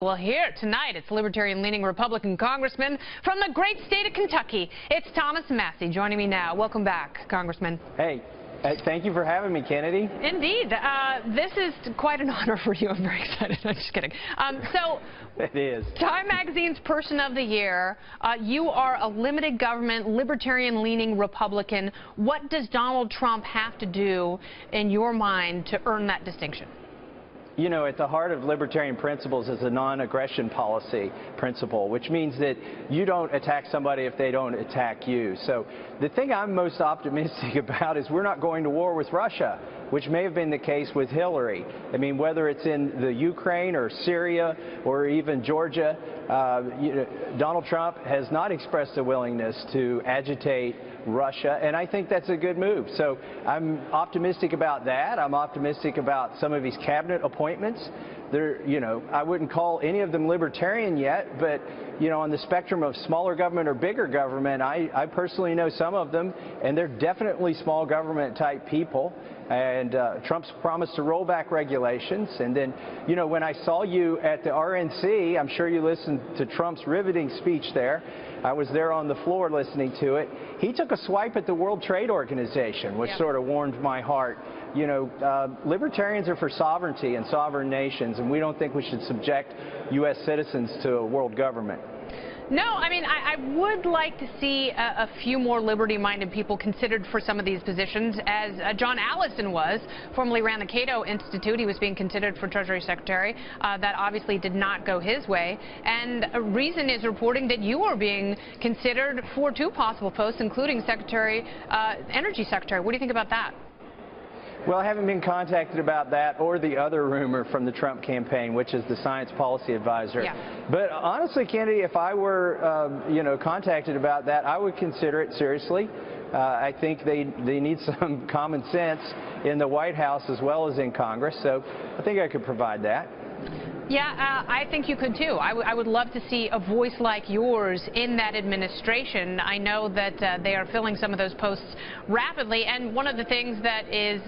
Well, here tonight, it's Libertarian-leaning Republican Congressman from the great state of Kentucky. It's Thomas Massie joining me now. Welcome back, Congressman. Hey, thank you for having me, Kennedy. Indeed. This is quite an honor for you. I'm very excited. I'm just kidding. It is. Time Magazine's Person of the Year. You are a limited government, libertarian-leaning Republican. What does Donald Trump have to do, in your mind, to earn that distinction? You know, at the heart of libertarian principles is a non-aggression policy principle, which means that you don't attack somebody if they don't attack you. So the thing I'm most optimistic about is we're not going to war with Russia, which may have been the case with Hillary. I mean, whether it's in the Ukraine or Syria or even Georgia, Donald Trump has not expressed a willingness to agitate Russia, and I think that's a good move. So I'm optimistic about that. I'm optimistic about some of his cabinet appointments. I wouldn't call any of them libertarian yet, but, on the spectrum of smaller government or bigger government, I personally know some of them, and they're definitely small government type people. And Trump's promised to roll back regulations. And then, when I saw you at the RNC, I'm sure you listened to Trump's riveting speech there. I was there on the floor listening to it. He took a swipe at the World Trade Organization, which sort of warmed my heart. Libertarians are for sovereignty and sovereign nations, and we don't think we should subject U.S. citizens to a world government. No, I mean, I would like to see a few more liberty-minded people considered for some of these positions, as John Allison was, formerly ran the Cato Institute. He was being considered for Treasury Secretary. That obviously did not go his way. And Reason is reporting that you are being considered for two possible posts, including Energy Secretary. What do you think about that? Well, I haven't been contacted about that or the other rumor from the Trump campaign, which is the science policy advisor. Yeah. But honestly, Kennedy, if I were, contacted about that, I would consider it seriously. I think they need some common sense in the White House as well as in Congress, so I think I could provide that. Yeah, I think you could too. I would love to see a voice like yours in that administration. I know that they are filling some of those posts rapidly, and one of the things that is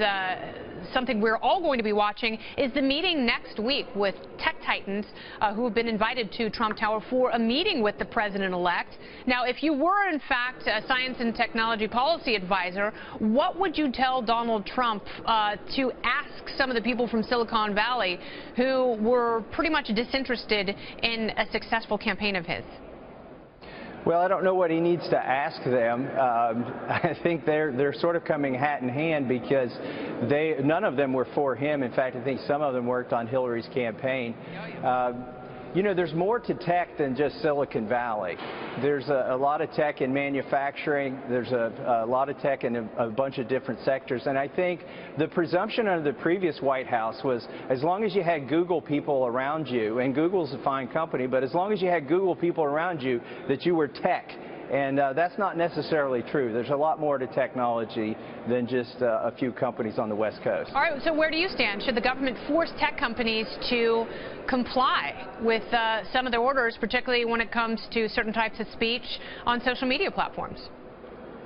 something we're all going to be watching is the meeting next week with tech titans who have been invited to Trump Tower for a meeting with the president-elect. Now, if you were, in fact, a science and technology policy advisor, what would you tell Donald Trump to ask some of the people from Silicon Valley who were pretty much disinterested in a successful campaign of his? Well, I don't know what he needs to ask them. I think they're sort of coming hat in hand because none of them were for him. In fact, I think some of them worked on Hillary's campaign. There's more to tech than just Silicon Valley. There's a lot of tech in manufacturing. There's a lot of tech in a bunch of different sectors. And I think the presumption under the previous White House was as long as you had Google people around you, and Google's a fine company, but as long as you had Google people around you, that you were tech. And that's not necessarily true. There's a lot more to technology than just a few companies on the West Coast. All right, so where do you stand? Should the government force tech companies to comply with some of their orders, particularly when it comes to certain types of speech on social media platforms?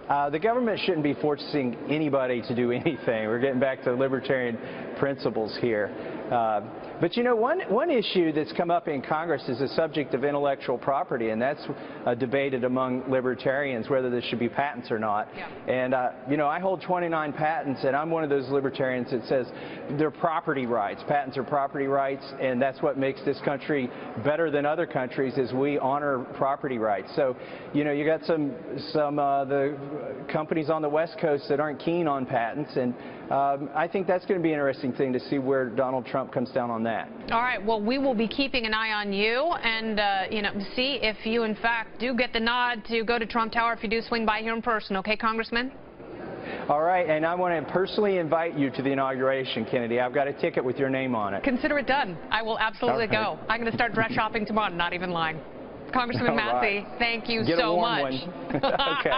The government shouldn't be forcing anybody to do anything. We're getting back to libertarian principles here. But one issue that's come up in Congress is the subject of intellectual property, and that's debated among libertarians whether there should be patents or not. Yeah. And I hold 29 patents, and I'm one of those libertarians that says they're property rights. Patents are property rights, and that's what makes this country better than other countries, is we honor property rights. So you got some the companies on the West Coast that aren't keen on patents, and I think that's going to be an interesting thing to see where Donald Trump comes down on that. All right. Well, we will be keeping an eye on you and, see if you, in fact, do get the nod to go to Trump Tower if you do swing by here in person. Okay, Congressman? All right. And I want to personally invite you to the inauguration, Kennedy. I've got a ticket with your name on it. Consider it done. I will absolutely go. I'm going to start dress shopping tomorrow, not even lying. Congressman Massie, thank you so much. Get a warm one. Okay.